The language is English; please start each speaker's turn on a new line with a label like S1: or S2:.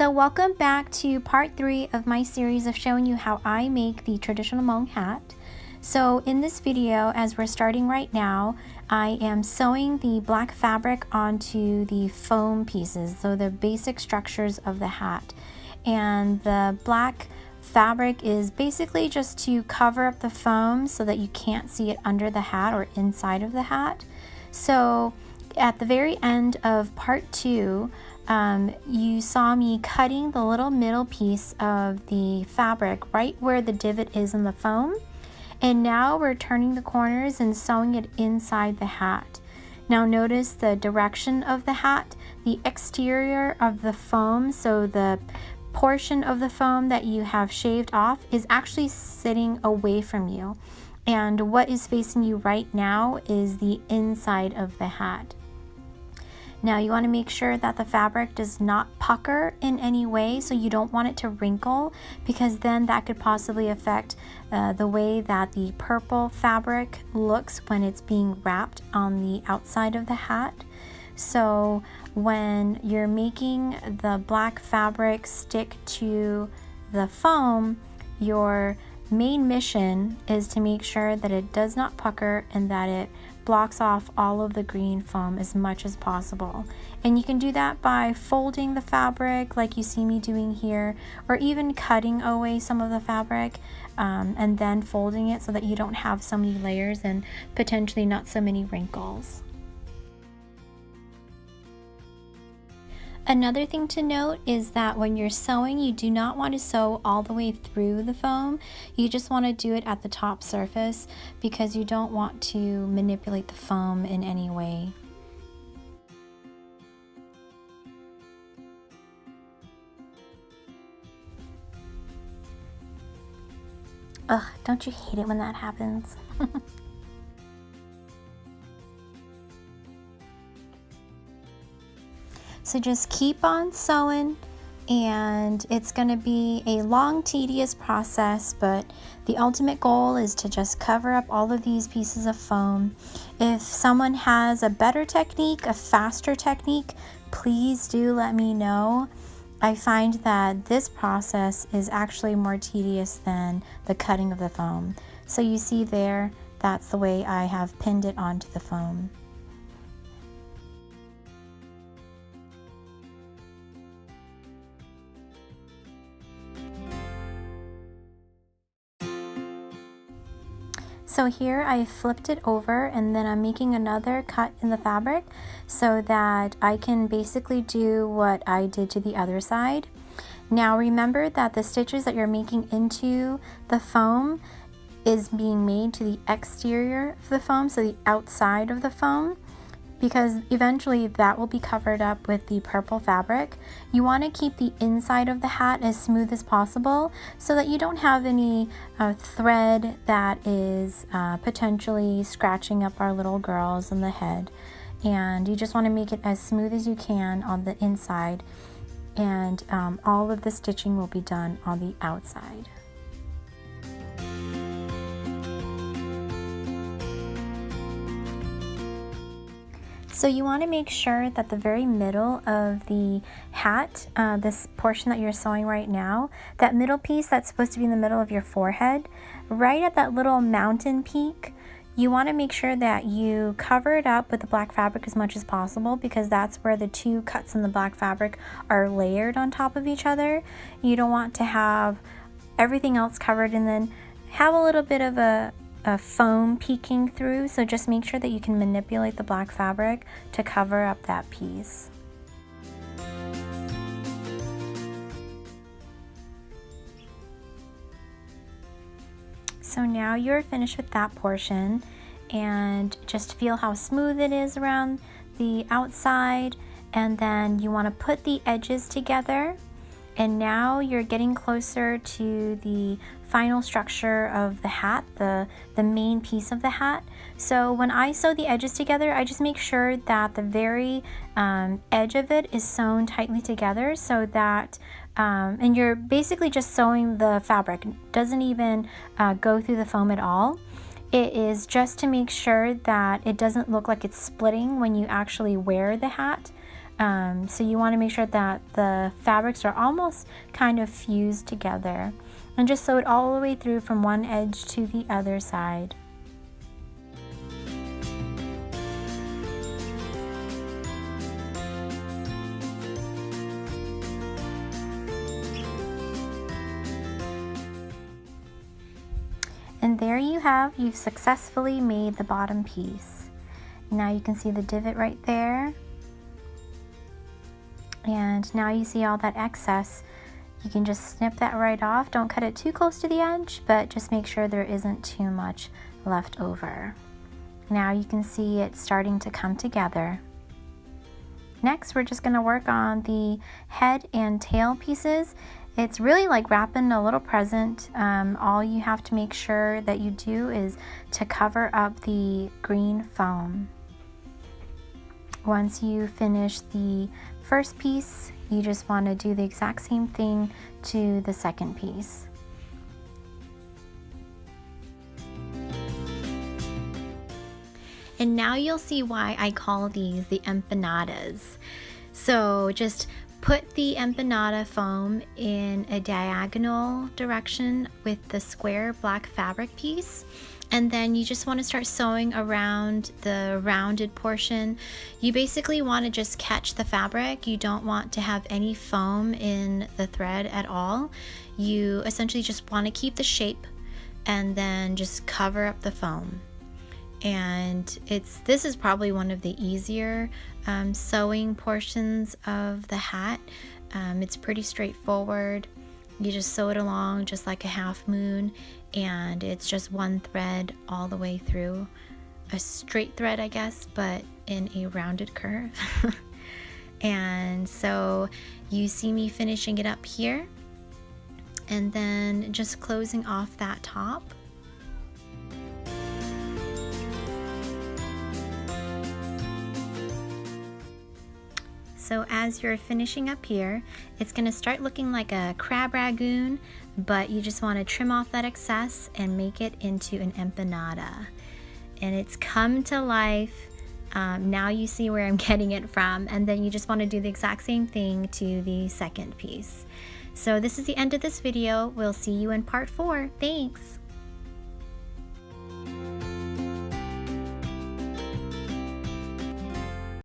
S1: So welcome back to part 3 of my series of showing you how I make the traditional Hmong hat. So in this video, as we're starting right now, I am sewing the black fabric onto the foam pieces, so the basic structures of the hat. And the black fabric is basically just to cover up the foam so that you can't see it under the hat or inside of the hat. So at the very end of part 2, you saw me cutting the little middle piece of the fabric right where the divot is in the foam. And now we're turning the corners and sewing it inside the hat. Now notice the direction of the hat, the exterior of the foam, so the portion of the foam that you have shaved off is actually sitting away from you. And what is facing you right now is the inside of the hat. Now you want to make sure that the fabric does not pucker in any way, so you don't want it to wrinkle, because then that could possibly affect the way that the purple fabric looks when it's being wrapped on the outside of the hat. So when you're making the black fabric stick to the foam, your main mission is to make sure that it does not pucker and that it blocks off all of the green foam as much as possible. And you can do that by folding the fabric like you see me doing here, or even cutting away some of the fabric and then folding it so that you don't have so many layers and potentially not so many wrinkles. Another thing to note is that when you're sewing, you do not want to sew all the way through the foam. You just want to do it at the top surface because you don't want to manipulate the foam in any way. Ugh, don't you hate it when that happens? So just keep on sewing, and it's going to be a long, tedious process, but the ultimate goal is to just cover up all of these pieces of foam. If someone has a better technique, a faster technique, please do let me know. I find that this process is actually more tedious than the cutting of the foam. So you see there, that's the way I have pinned it onto the foam. So here I flipped it over, and then I'm making another cut in the fabric so that I can basically do what I did to the other side. Now remember that the stitches that you're making into the foam is being made to the exterior of the foam, so the outside of the foam, because eventually that will be covered up with the purple fabric. You want to keep the inside of the hat as smooth as possible so that you don't have any thread that is potentially scratching up our little girls in the head. And you just want to make it as smooth as you can on the inside, and all of the stitching will be done on the outside. So you want to make sure that the very middle of the hat, this portion that you're sewing right now, that middle piece that's supposed to be in the middle of your forehead, right at that little mountain peak, you want to make sure that you cover it up with the black fabric as much as possible, because that's where the two cuts in the black fabric are layered on top of each other. You don't want to have everything else covered and then have a little bit of a foam peeking through, so just make sure that you can manipulate the black fabric to cover up that piece. So now you're finished with that portion, and just feel how smooth it is around the outside, and then you want to put the edges together. And now you're getting closer to the final structure of the hat, the main piece of the hat. So when I sew the edges together, I just make sure that the very edge of it is sewn tightly together, so that and you're basically just sewing the fabric. It doesn't even go through the foam at all. It is just to make sure that it doesn't look like it's splitting when you actually wear the hat. So you want to make sure that the fabrics are almost kind of fused together, and just sew it all the way through from one edge to the other side. And there you've successfully made the bottom piece. Now you can see the divot right there. And now you see all that excess. You can just snip that right off. Don't cut it too close to the edge, but just make sure there isn't too much left over. Now you can see it starting to come together. Next, we're just going to work on the head and tail pieces. It's really like wrapping a little present. All you have to make sure that you do is to cover up the green foam. Once you finish the first piece, you just want to do the exact same thing to the second piece. And now you'll see why I call these the empanadas. So just put the empanada foam in a diagonal direction with the square black fabric piece, and then you just want to start sewing around the rounded portion. You basically want to just catch the fabric. You don't want to have any foam in the thread at all. You essentially just want to keep the shape and then just cover up the foam. And this is probably one of the easier sewing portions of the hat. It's pretty straightforward. You just sew it along just like a half moon, and it's just one thread all the way through. A straight thread, I guess, but in a rounded curve. And so you see me finishing it up here, and then just closing off that top. So as you're finishing up here, it's going to start looking like a crab ragoon, but you just want to trim off that excess and make it into an empanada. And it's come to life. Now you see where I'm getting it from, and then you just want to do the exact same thing to the second piece. So this is the end of this video. We'll see you in part 4. Thanks!